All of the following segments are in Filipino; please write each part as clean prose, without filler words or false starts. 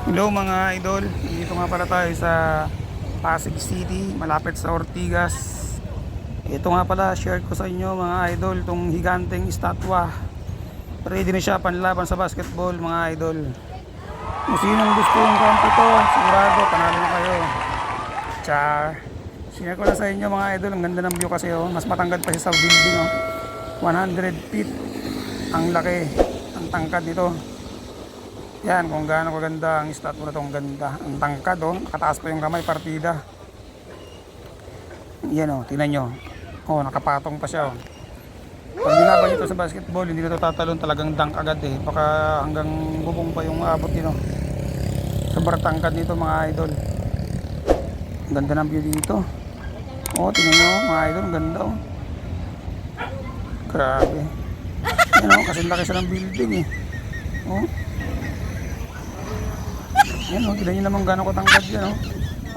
Hello mga idol, dito nga pala tayo sa Pasig City, malapit sa Ortigas. Ito nga pala, share ko sa inyo mga idol, itong higanteng estatwa. Ready na siya panlaban sa basketball mga idol. Kung sinong gusto yung camp ito, sigurado panalo na kayo. Char. Share ko na sa inyo mga idol, ang ganda ng view kasi oh. Mas matangkad pa siya sa building oh. 100 feet ang laki, ang tangkad nito. Yan, kung gaano kaganda ang statue na itong ganda. Ang tangkad oh, nakataas pa yung kamay, partida. Yan oh, tingnan nyo. Oh, nakapatong pa siya oh. Pag nilaban ito sa basketball, hindi na ito tatalon, talagang dunk agad eh. Baka hanggang bubong pa yung abot nito. Sobrang tangkad nito mga idol. Ang ganda ng view dito. Oh, tingnan nyo mga idol, ang ganda oh. Grabe. Yan oh, kasi laki siya ng building eh. Oh. Yan o, tignan nyo naman gano'ng katangkad yan o.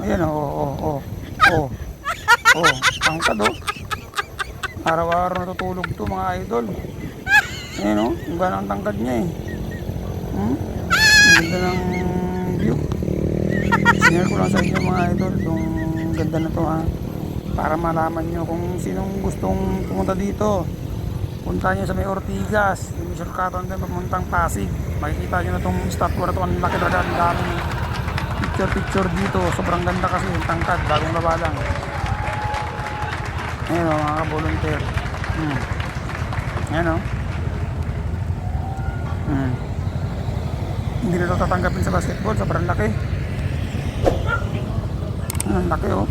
Ayan o, tangkad o. Araw-araw natutulog ito mga idol. Ayan o, kung gano'ng ang tangkad niya eh. Ang ganda ng view. Sinare ko lang sa inyo mga idol, itong ganda na to ha. Para malaman nyo kung sinong gustong pumunta dito. Punta nyo sa may Ortigas, yung shortcutan din papuntang Pasig. Makikita nyo na itong statue na ito, ang laki talaga, ang daming picture dito. Sobrang ganda kasi yung tangkad, bagong laba lang. Ayan o mga ka-volunteer. Ayan o. Hindi na ito tatanggapin sa basketball, sobrang laki. Ang laki o.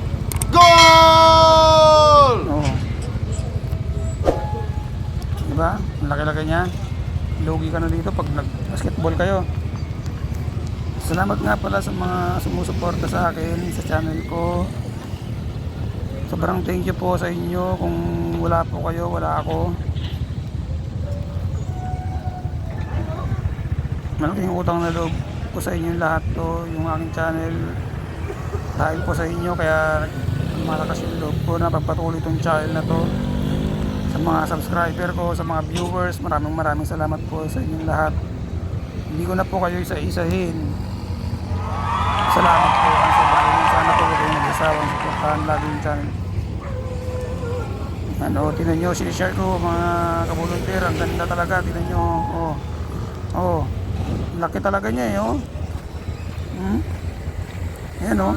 Goal! Oo. Diba? Ang laki-laki niya. Lugi ka na dito pag nag-basketball kayo. Salamat nga pala sa mga sumusuporta sa akin sa channel ko. Sobrang thank you po sa inyo. Kung wala po kayo, wala ako. Malaking utang na loob ko sa inyo lahat to, yung aking channel. Dahil po sa inyo, kaya malakas yung loob ko na pagpatuloy itong channel na to. Sa mga subscriber ko, sa mga viewers, maraming salamat po sa inyong lahat. Hindi ko na po kayo isa-isahin. Salamat po ang sobrang. Sana po kayo nag-asawang suportahan lagi yung channel. Ano, tinan nyo, sinishare ko mga ka-volunteer. Ang ganda talaga, tinan nyo. Oh, laki talaga niya eh oh. Ayan oh.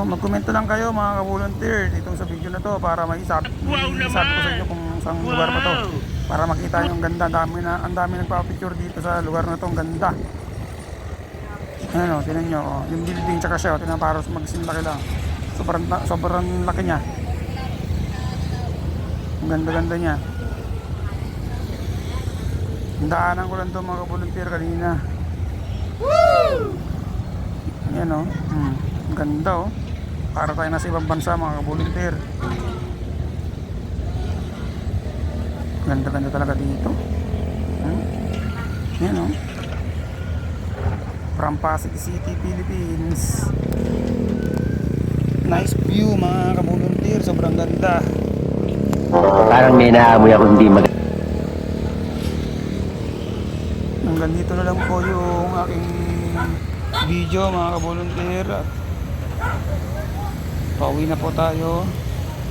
Mag-komento lang kayo mga ka-volunteer ditong sa video na to para mag-isap ko sa inyo kung saan lugar pa to, para makita nyo ang ganda. Ang dami nagpa-picture dito sa lugar na to, ang ganda. Ayan o, tinan nyo oh. Yung building tsaka siya, tinan para mag-simlaki lang. Sobrang laki niya. Ang ganda-ganda niya. Daanan ko lang to mga ka-volunteer kanina. Ayan o. Ang ganda oh. Para tayo nasa ibang bansa mga ka-volunteer. Ganda-ganda talaga dito. Ayan oh. From Pasig City, Philippines. Nice view mga ka-volunteer. Sobrang ganda. Parang may naamoy ako hindi mag... Hanggang dito na lang po yung aking video mga ka-volunteer. Pauwi na po tayo.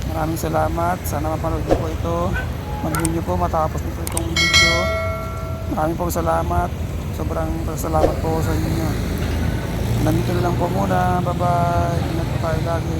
Maraming salamat. Sana mapanood niyo po ito. Mag-view niyo po matapos nito itong video. Maraming po salamat. Sobrang salamat po sa inyo. Nandito na lang po muna. Bye bye. Ingat po tayo lagi.